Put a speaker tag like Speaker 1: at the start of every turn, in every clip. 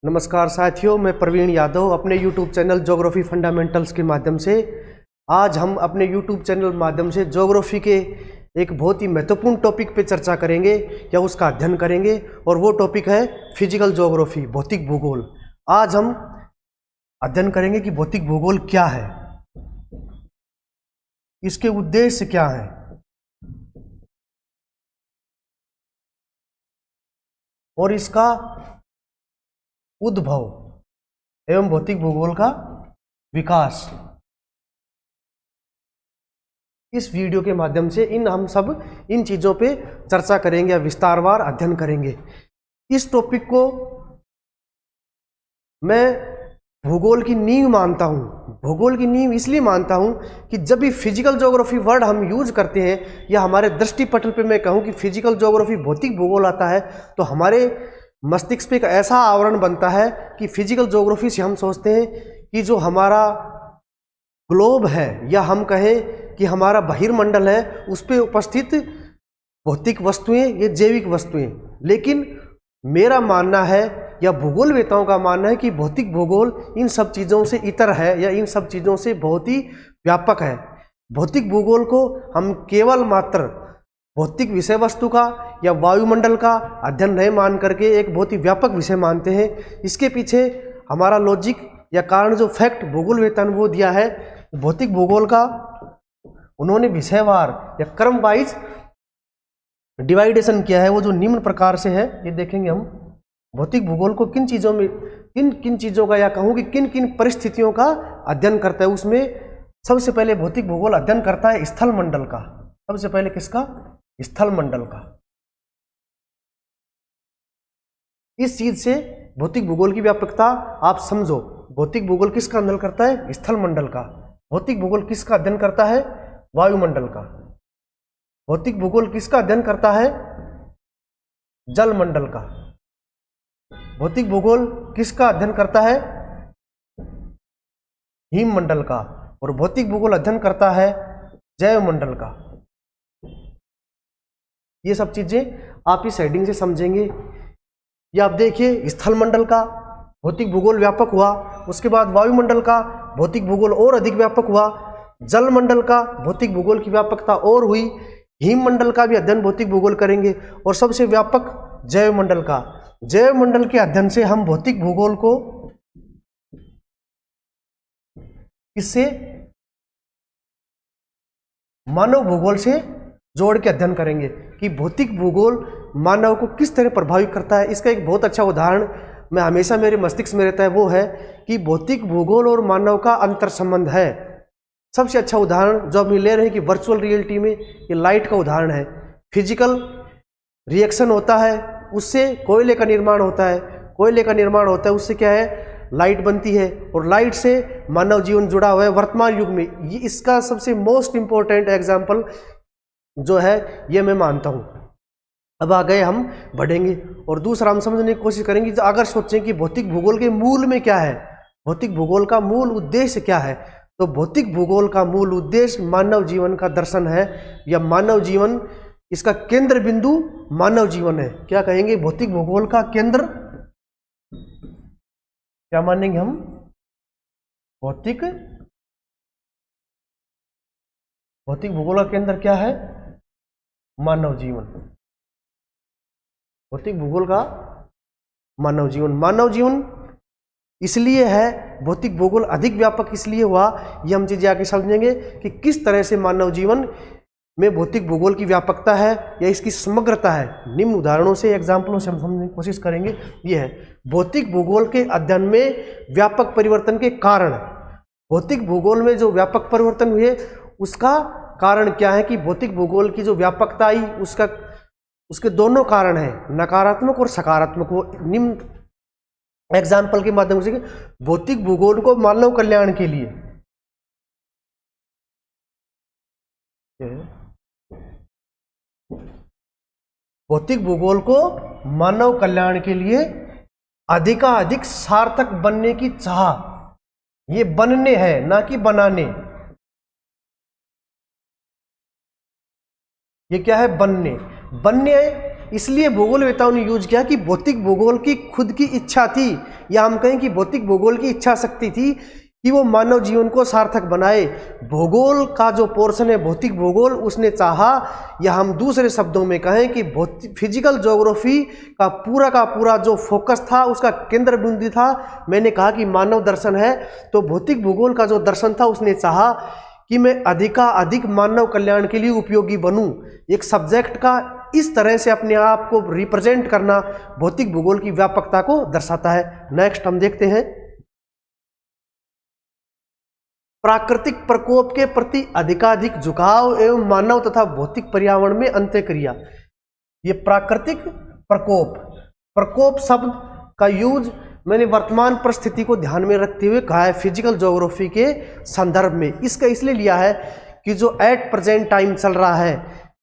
Speaker 1: नमस्कार साथियों, मैं प्रवीण यादव अपने YouTube चैनल ज्योग्राफी फंडामेंटल्स के माध्यम से आज हम अपने YouTube चैनल माध्यम से ज्योग्राफी के एक बहुत ही महत्वपूर्ण टॉपिक पे चर्चा करेंगे या उसका अध्ययन करेंगे और वो टॉपिक है फिजिकल ज्योग्राफी, भौतिक भूगोल। आज हम अध्ययन करेंगे कि भौतिक भूगोल क्या है, इसके उद्देश्य क्या है और इसका उद्भव एवं भौतिक भूगोल का विकास। इस वीडियो के माध्यम से हम सब इन चीजों पे चर्चा करेंगे या विस्तारवार अध्ययन करेंगे। इस टॉपिक को मैं भूगोल की नींव मानता हूं। भूगोल की नींव इसलिए मानता हूं कि जब भी फिजिकल ज्योग्राफी वर्ड हम यूज करते हैं या हमारे दृष्टिपटल पे मैं कहूं कि फिजिकल ज्योग्राफी भौतिक भूगोल आता है, तो हमारे मस्तिष्क पे एक ऐसा आवरण बनता है कि फिजिकल ज्योग्राफी से हम सोचते हैं कि जो हमारा ग्लोब है या हम कहें कि हमारा बहिर्मंडल है, उस पर उपस्थित भौतिक वस्तुएं या जैविक वस्तुएं। लेकिन मेरा मानना है या भूगोलवेताओं का मानना है कि भौतिक भूगोल इन सब चीज़ों से इतर है या इन सब चीज़ों से बहुत ही व्यापक है। भौतिक भूगोल को हम केवल मात्र भौतिक विषय वस्तु का या वायुमंडल का अध्ययन नहीं मान करके एक बहुत ही व्यापक विषय मानते हैं। इसके पीछे हमारा लॉजिक या कारण जो फैक्ट भूगोलवेता ने वो दिया है, भौतिक भूगोल का उन्होंने विषयवार या क्रम वाइज डिवाइडेशन किया है, वो जो निम्न प्रकार से है। ये देखेंगे हम भौतिक भूगोल को किन चीज़ों में किन चीज़ों का या कहूँ कि किन किन परिस्थितियों का अध्ययन करता है। उसमें सबसे पहले भौतिक भूगोल अध्ययन करता है स्थल मंडल का। सबसे पहले किसका? स्थल मंडल का। इस चीज से भौतिक भूगोल की व्यापकता आप समझो। भौतिक भूगोल किसका अध्ययन करता है? स्थल मंडल का। भौतिक भूगोल किसका अध्ययन करता है? वायुमंडल का। भौतिक भूगोल किसका अध्ययन करता है? जल मंडल का। भौतिक भूगोल किसका अध्ययन करता है? हिम मंडल का। और भौतिक भूगोल अध्ययन करता है जैव मंडल का। ये सब चीजें आप इस हेडिंग से समझेंगे। ये आप देखिए, स्थल मंडल का भौतिक भूगोल व्यापक हुआ, उसके बाद वायुमंडल का भौतिक भूगोल और अधिक व्यापक हुआ, जल मंडल का भौतिक भूगोल की व्यापकता और हुई, हिम मंडल का भी अध्ययन भौतिक भूगोल करेंगे और सबसे व्यापक जैव मंडल का। जैव मंडल के अध्ययन से हम भौतिक भूगोल को इससे मानव भूगोल से जोड़ के अध्ययन करेंगे कि भौतिक भूगोल मानव को किस तरह प्रभावित करता है। इसका एक बहुत अच्छा उदाहरण मैं हमेशा मेरे मस्तिष्क में रहता है, वो है कि भौतिक भूगोल और मानव का अंतर संबंध है। सबसे अच्छा उदाहरण जो हम ले रहे हैं कि वर्चुअल रियलिटी में ये लाइट का उदाहरण है। फिजिकल रिएक्शन होता है, उससे कोयले का निर्माण होता है। कोयले का निर्माण होता है, उससे क्या है? लाइट बनती है और लाइट से मानव जीवन जुड़ा हुआ है वर्तमान युग में। ये इसका सबसे मोस्ट इंपॉर्टेंट एग्जाम्पल जो है ये मैं मानता हूं। अब आगे हम बढ़ेंगे और दूसरा हम समझने की कोशिश करेंगे। अगर सोचें कि भौतिक भूगोल के मूल में क्या है, भौतिक भूगोल का मूल उद्देश्य क्या है, तो भौतिक भूगोल का मूल उद्देश्य मानव जीवन का दर्शन है या मानव जीवन, इसका केंद्र बिंदु मानव जीवन है। क्या कहेंगे? भौतिक भूगोल का केंद्र क्या मानेंगे हम? भौतिक भूगोल का केंद्र क्या है? मानव जीवन। भौतिक भूगोल का मानव जीवन। मानव जीवन इसलिए है, भौतिक भूगोल अधिक व्यापक इसलिए हुआ, ये हम चीजें आगे समझेंगे कि किस तरह से मानव जीवन में भौतिक भूगोल की व्यापकता है या इसकी समग्रता है। निम्न उदाहरणों से, एग्जाम्पलों से हम समझने की कोशिश करेंगे। ये है भौतिक भूगोल के अध्ययन में व्यापक परिवर्तन के कारण। भौतिक भूगोल में जो व्यापक परिवर्तन हुए उसका कारण क्या है कि भौतिक भूगोल की जो व्यापकता आई उसके दोनों कारण हैं, नकारात्मक और सकारात्मक। वो निम्न एग्जाम्पल के माध्यम से भौतिक भूगोल को मानव कल्याण के लिए भौतिक भूगोल को मानव कल्याण के लिए अधिकाधिक सार्थक बनने की चाह। ये बनने है ना कि बनाने। ये क्या है? बनने इसलिए भूगोलवेताओं ने यूज किया कि भौतिक भूगोल की खुद की इच्छा थी, या हम कहें कि भौतिक भूगोल की इच्छा शक्ति थी कि वो मानव जीवन को सार्थक बनाए। भूगोल का जो पोर्शन है भौतिक भूगोल, उसने चाहा, या हम दूसरे शब्दों में कहें कि फिजिकल ज्योग्राफी का पूरा जो फोकस था, उसका केंद्र बिंदु था, मैंने कहा कि मानव दर्शन है, तो भौतिक भूगोल का जो दर्शन था उसने चाहा कि मैं अधिक मानव कल्याण के लिए उपयोगी बनूं। एक सब्जेक्ट का इस तरह से अपने आप को रिप्रेजेंट करना भौतिक भूगोल की व्यापकता को दर्शाता है। नेक्स्ट हम देखते हैं, प्राकृतिक प्रकोप के प्रति अधिकाधिक झुकाव एवं मानव तथा भौतिक पर्यावरण में अंतःक्रिया। ये प्राकृतिक प्रकोप शब्द का यूज मैंने वर्तमान परिस्थिति को ध्यान में रखते हुए कहा है फिजिकल ज्योग्राफी के संदर्भ में। इसका इसलिए लिया है कि जो एट प्रेजेंट टाइम चल रहा है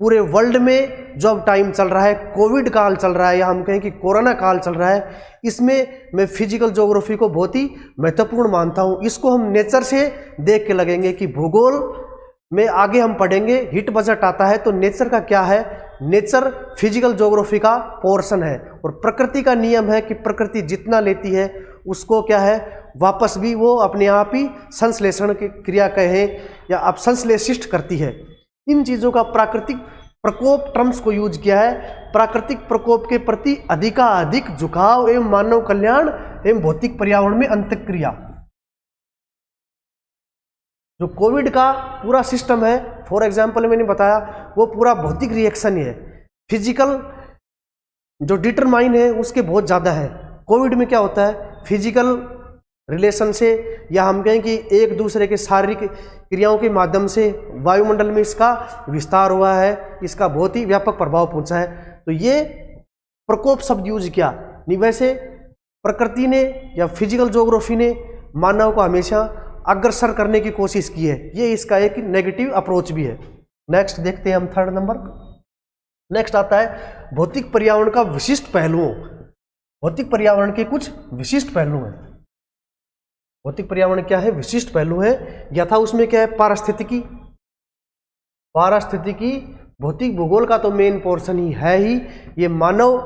Speaker 1: पूरे वर्ल्ड में, जो अब टाइम चल रहा है, कोविड काल चल रहा है, या हम कहें कि कोरोना काल चल रहा है, इसमें मैं फिजिकल ज्योग्राफी को बहुत ही महत्वपूर्ण मानता हूं। इसको हम नेचर से देख के लगेंगे कि भूगोल में आगे हम पढ़ेंगे, हिट बजट आता है तो नेचर का क्या है, नेचर फिजिकल ज्योग्राफी का पोर्शन है, और प्रकृति का नियम है कि प्रकृति जितना लेती है उसको क्या है, वापस भी वो अपने आप ही संश्लेषण की क्रिया कहें या अब संश्लेषित करती है। इन चीज़ों का प्राकृतिक प्रकोप टर्म्स को यूज किया है। प्राकृतिक प्रकोप के प्रति अधिकाधिक झुकाव एवं मानव कल्याण एवं भौतिक पर्यावरण में अंतःक्रिया। जो कोविड का पूरा सिस्टम है, फॉर एग्जाम्पल मैंने बताया, वो पूरा भौतिक रिएक्शन ही है। फिजिकल जो डिटरमाइन है उसके बहुत ज़्यादा है। कोविड में क्या होता है, फिजिकल रिलेशन से, या हम कहें कि एक दूसरे के शारीरिक क्रियाओं के माध्यम से वायुमंडल में इसका विस्तार हुआ है, इसका बहुत ही व्यापक प्रभाव पहुंचा है। तो ये प्रकोप शब्द यूज किया नहीं, वैसे प्रकृति ने या फिजिकल ज्योग्राफी ने मानव को हमेशा अग्रसर करने की कोशिश की है। ये इसका एक नेगेटिव अप्रोच भी है। नेक्स्ट देखते हैं हम थर्ड नंबर। नेक्स्ट आता है भौतिक पर्यावरण का विशिष्ट पहलुओं। भौतिक पर्यावरण के कुछ विशिष्ट पहलू हैं। भौतिक पर्यावरण क्या है, विशिष्ट पहलू है। यथा उसमें क्या है, पारिस्थितिकी भौतिक भूगोल का तो मेन पोर्शन ही है ही। ये मानव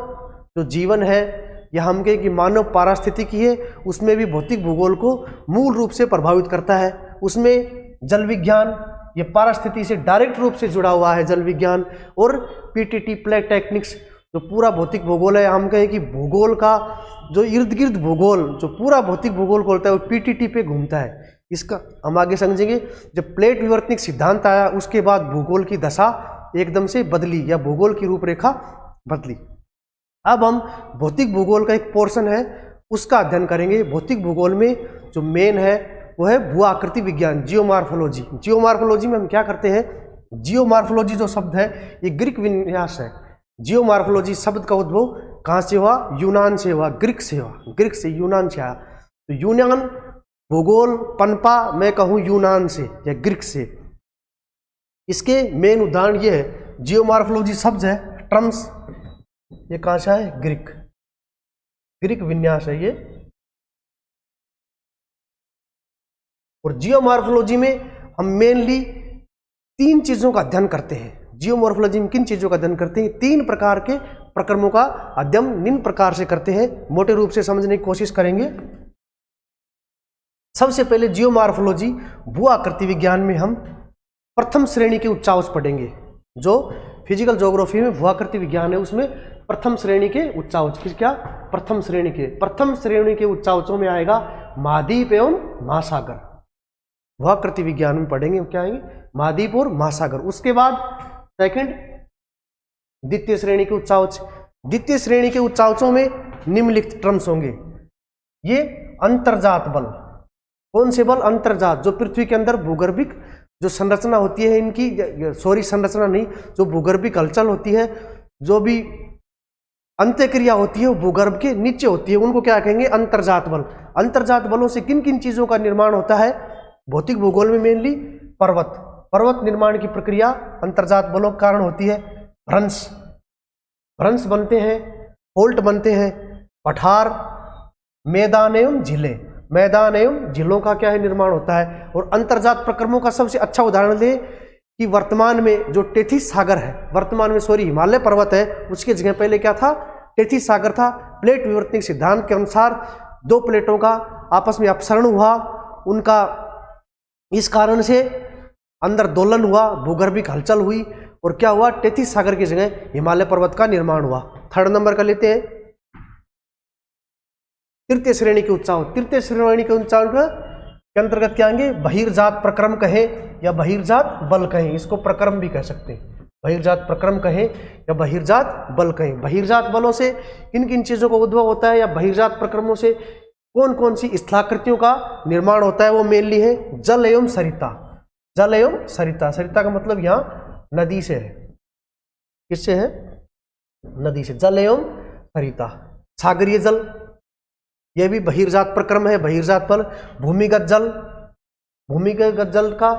Speaker 1: जो जीवन है, या हम कहें कि मानव पारिस्थितिकी है, उसमें भी भौतिक भूगोल को मूल रूप से प्रभावित करता है। उसमें जल विज्ञान, ये पारिस्थिति से डायरेक्ट रूप से जुड़ा हुआ है जल विज्ञान, और पीटीटी प्लेट टेक्निक्स जो पूरा भौतिक भूगोल है। हम कहें कि भूगोल का जो इर्द गिर्द भूगोल, जो पूरा भौतिक भूगोल को होता है, वो पीटीटी पे घूमता है। इसका हम आगे समझेंगे। जब प्लेट विवर्तनिक सिद्धांत आया उसके बाद भूगोल की दशा एकदम से बदली, या भूगोल की रूपरेखा बदली। अब हम भौतिक भूगोल का एक पोर्शन है उसका अध्ययन करेंगे। भौतिक भूगोल में जो मेन है वो है भू आकृति विज्ञान, जियोमॉर्फोलॉजी। जियोमॉर्फोलॉजी में हम क्या करते हैं, जियोमॉर्फोलॉजी जो शब्द है ये ग्रीक विन्यास है। जियोमॉर्फोलॉजी शब्द का उद्भव कहाँ से हुआ, यूनान से हुआ, ग्रीक से हुआ, ग्रीक से यूनान से आया। तो यूनान भूगोल पनपा मैं कहूँ यूनान से या ग्रीक से। इसके मेन उदाहरण ये है, जियोमॉर्फोलॉजी शब्द है, टर्म्स ये कहाँ से है, ग्रीक विन्यास है ये। और जियोमॉर्फोलॉजी में हम मेनली 3 चीजों का अध्ययन करते हैं। जियोमॉर्फोलॉजी में किन चीजों का अध्ययन करते हैं, 3 प्रकार के प्रक्रमों का अध्ययन निम्न प्रकार से करते हैं। मोटे रूप से समझने की कोशिश करेंगे। सबसे पहले जियोमॉर्फोलॉजी भू आकृति विज्ञान में हम प्रथम श्रेणी के उच्चावच पढ़ेंगे। जो फिजिकल ज्योग्राफी में भू आकृति विज्ञान है उसमें प्रथम श्रेणी के उच्चावच, क्या प्रथम श्रेणी के उच्चावचों में आएगा महाद्वीप एवं महासागर। भू आकृति विज्ञान में पढ़ेंगे क्या आएंगे, महाद्वीप और महासागर। उसके बाद सेकंड द्वितीय श्रेणी के उच्चावच। द्वितीय श्रेणी के उच्चावचों में निम्नलिखित टर्म्स होंगे। ये अंतर्जात बल, कौन से बल, अंतर्जात, जो पृथ्वी के अंदर भूगर्भिक जो संरचना होती है इनकी, संरचना नहीं, जो भूगर्भिक हलचल होती है, जो भी अंतःक्रिया होती है वो भूगर्भ के नीचे होती है, उनको क्या कहेंगे, अंतर्जात बल। अंतर्जात बलों से किन किन चीजों का निर्माण होता है, भौतिक भूगोल में मेनली पर्वत निर्माण की प्रक्रिया अंतर्जात बलों के कारण होती है। भ्रंश बनते हैं, फोल्ट बनते हैं, पठार, मैदान एवं झीलों का क्या है निर्माण होता है। और अंतर्जात प्रक्रमों का सबसे अच्छा उदाहरण दें कि वर्तमान में जो टेथिस सागर है, वर्तमान में सॉरी हिमालय पर्वत है, उसके जगह पहले क्या था, टेथिस सागर था। प्लेट विवर्तनिक सिद्धांत के अनुसार दो प्लेटों का आपस में अपसरण हुआ, उनका इस कारण से अंदर दोलन हुआ, भूगर्भिक हलचल हुई और क्या हुआ, टेथिस सागर की जगह हिमालय पर्वत का निर्माण हुआ। थर्ड नंबर का लेते हैं तृतीय श्रेणी के उच्चांक। तृतीय श्रेणी के उच्चांक के अंतर्गत क्या आएंगे, बहिर्जात प्रक्रम कहें या बहिर्जात बल कहें, इसको प्रक्रम भी कह सकते हैं, बहिर्जात प्रक्रम कहें या बहिर्जात बल कहें। बहिर्जात बलों से किन किन चीजों का उद्भव होता है या बहिर्जात प्रक्रमों से कौन कौन सी स्थलाकृतियों का निर्माण होता है, वो मेनली है जल एवं सरिता। जल एवं सरिता, सरिता का मतलब यहाँ नदी से है, किससे है, नदी से, जल एवं सरिता। सागरीय जल, यह भी बहिर्जात प्रक्रम है, बहिर्जात बल। भूमिगत जल, भूमिगत जल का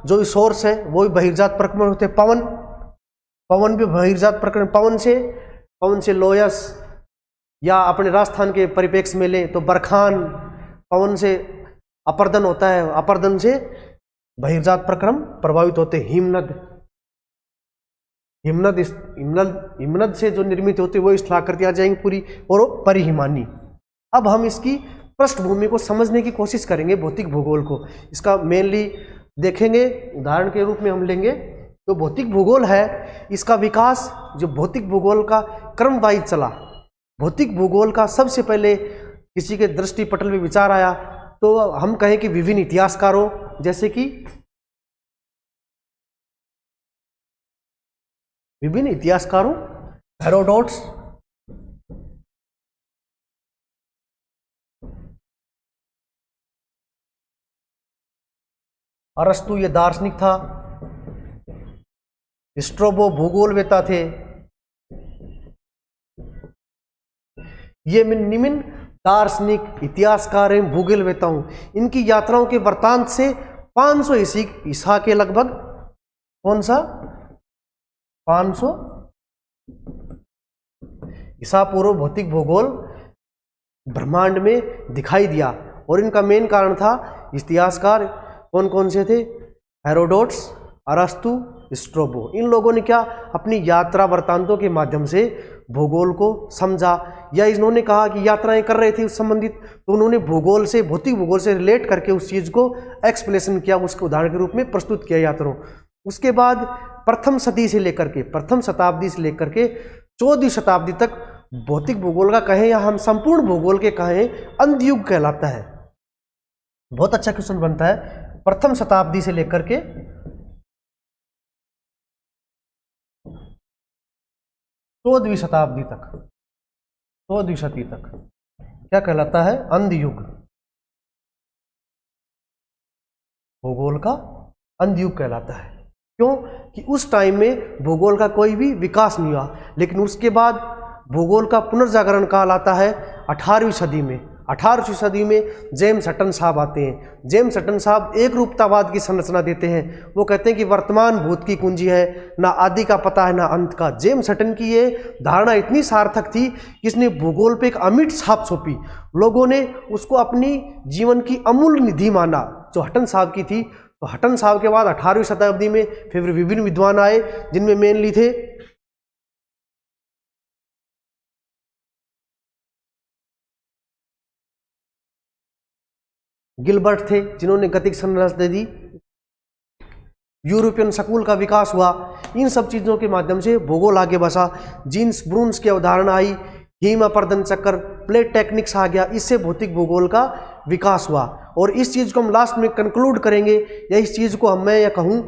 Speaker 1: जो सोर्स है वो भी बहिर्जात प्रक्रम होते हैं। पवन, पवन भी बहिर्जात प्रक्रम, पवन से लोयस या अपने राजस्थान के परिप्रेक्ष्य में लें तो बरखान, पवन से अपर्दन होता है, अपर्दन से बहिर्जात प्रक्रम प्रभावित होते हैं। हिमनद, हिमनद से जो निर्मित होते वो स्थलाकृति आ जाएंगी पूरी, और परिहिमानी। अब हम इसकी पृष्ठभूमि को समझने की कोशिश करेंगे, भौतिक भूगोल को, इसका मेनली देखेंगे, उदाहरण के रूप में हम लेंगे तो भौतिक भूगोल है, इसका विकास जो भौतिक भूगोल का क्रम वाइज चला। भौतिक भूगोल का सबसे पहले किसी के दृष्टिपटल में विचार आया तो हम कहें कि विभिन्न इतिहासकारों, जैसे कि विभिन्न इतिहासकारों, हेरोडोट्स, अरस्तु ये दार्शनिक था, स्ट्रोबो भूगोलवेता थे। ये निम्न दार्शनिक, इतिहासकार एवं भूगोलवेता हूं, इनकी यात्राओं के वृत्तांत से 500 ईसा के लगभग, कौन सा 500 ईसा पूर्व भौतिक भूगोल ब्रह्मांड में दिखाई दिया। और इनका मेन कारण था, इतिहासकार कौन कौन से थे, हेरोडोट्स, अरस्तु, स्ट्रोबो। इन लोगों ने क्या अपनी यात्रा वृत्तांतों के माध्यम से भूगोल को समझा, या इन्होंने कहा कि यात्राएं कर रहे थे उस संबंधित, तो उन्होंने भूगोल से, भौतिक भूगोल से रिलेट करके उस चीज को एक्सप्लेनेशन किया, उसके उदाहरण के रूप में प्रस्तुत किया यात्राओं। उसके बाद प्रथम शताब्दी से लेकर के 14वीं शताब्दी तक भौतिक भूगोल का कहें या हम संपूर्ण भूगोल के कहें अंधयुग कहलाता है। बहुत अच्छा क्वेश्चन बनता है, प्रथम शताब्दी से लेकर के 14वीं शताब्दी तक, 14वीं शताब्दी तक क्या कहलाता है, अंधयुग। भूगोल का अंधयुग कहलाता है। क्यों कि उस टाइम में भूगोल का कोई भी विकास नहीं हुआ, लेकिन उसके बाद भूगोल का पुनर्जागरण काल आता है 18वीं सदी में। 18वीं सदी में जेम्स हटन साहब आते हैं। जेम्स हटन साहब एक रूपतावाद की संरचना देते हैं। वो कहते हैं कि वर्तमान भूत की कुंजी है, ना आदि का पता है ना अंत का। जेम्स हटन की ये धारणा इतनी सार्थक थी कि इसने भूगोल पे एक अमिट छाप सौंपी। लोगों ने उसको अपनी जीवन की अमूल्य निधि माना, जो हटन साहब की थी। तो हटन साहब के बाद 18वीं शताब्दी में फिर विभिन्न विद्वान आए, जिनमें मेनली थे गिलबर्ट थे, जिन्होंने गतिक संरचना दे दी। यूरोपियन स्कूल का विकास हुआ। इन सब चीज़ों के माध्यम से भूगोल आगे बढ़ा। जीन्स ब्रून्स की अवधारणा आई, हिम अपर्दन चक्कर, प्लेट टेक्निक्स आ गया। इससे भौतिक भूगोल का विकास हुआ। और इस चीज़ को हम लास्ट में कंक्लूड करेंगे, या इस चीज़ को मैं यह कहूँ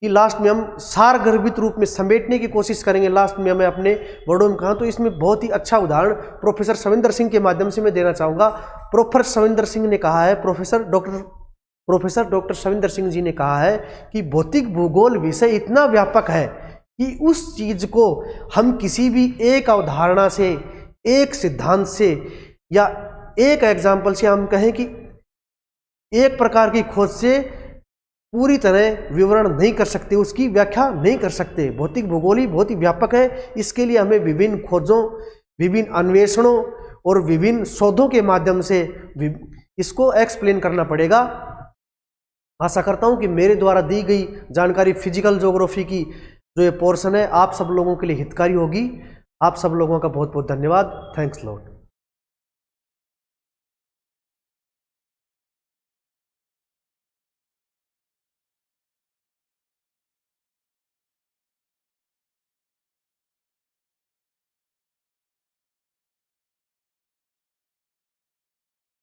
Speaker 1: कि लास्ट में हम सारगर्भित रूप में समेटने की कोशिश करेंगे। लास्ट में मैं अपने वर्डों में कहा तो इसमें बहुत ही अच्छा उदाहरण प्रोफेसर सविंदर सिंह के माध्यम से मैं देना चाहूँगा। प्रोफेसर सविंदर सिंह ने कहा है, प्रोफेसर डॉक्टर सविंदर सिंह जी ने कहा है कि भौतिक भूगोल विषय इतना व्यापक है कि उस चीज़ को हम किसी भी एक अवधारणा से, एक सिद्धांत से या एक एग्जाम्पल से हम कहें कि एक प्रकार की खोज से पूरी तरह विवरण नहीं कर सकते, उसकी व्याख्या नहीं कर सकते। भौतिक भूगोल ही बहुत ही व्यापक है। इसके लिए हमें विभिन्न खोजों, विभिन्न अन्वेषणों और विभिन्न शोधों के माध्यम से इसको एक्सप्लेन करना पड़ेगा। आशा करता हूँ कि मेरे द्वारा दी गई जानकारी फिजिकल ज्योग्राफी की जो ये पोर्शन है आप सब लोगों के लिए हितकारी होगी। आप सब लोगों का बहुत बहुत धन्यवाद। Thanks lot.